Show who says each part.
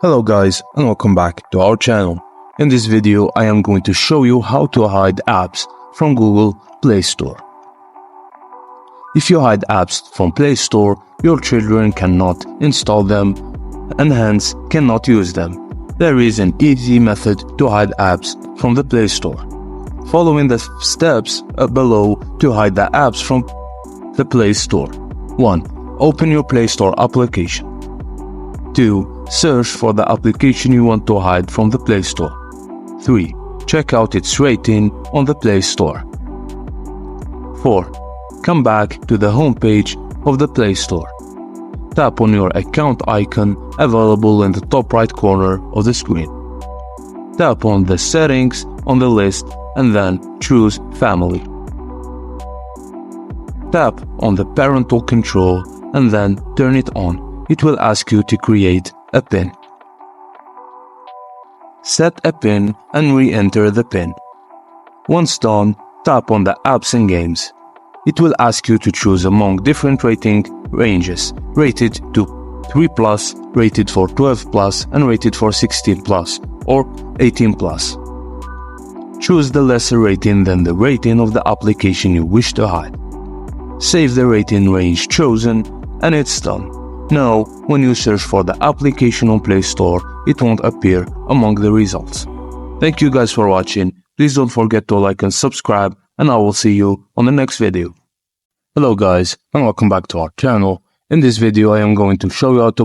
Speaker 1: Hello guys and welcome back to our channel. In this video I am going to show you how to hide apps from Google Play Store. If you hide apps from Play Store, your children cannot install them and hence cannot use them. There is an easy method to hide apps from the Play Store. Following the steps below to hide the apps from the Play Store. 1. Open your Play Store application. 2. Search for the application you want to hide from the Play Store. 3. Check out its rating on the Play Store. 4. Come back to the home page of the Play Store. Tap on your account icon available in the top right corner of the screen. Tap on the settings on the list and then choose Family. Tap on the parental control and then turn it on. It will ask you to create a PIN. Set a PIN and re-enter the PIN. Once done, tap on the Apps and Games. It will ask you to choose among different rating ranges, rated to 3+, rated for 12+, and rated for 16+, or 18+. Choose the lesser rating than the rating of the application you wish to hide. Save the rating range chosen, and it's done. Now, when you search for the application on Play Store, it won't appear among the results. Thank you guys for watching. Please don't forget to like and subscribe, and I will see you on the next video. Hello guys, and welcome back to our channel. In this video I am going to show you how to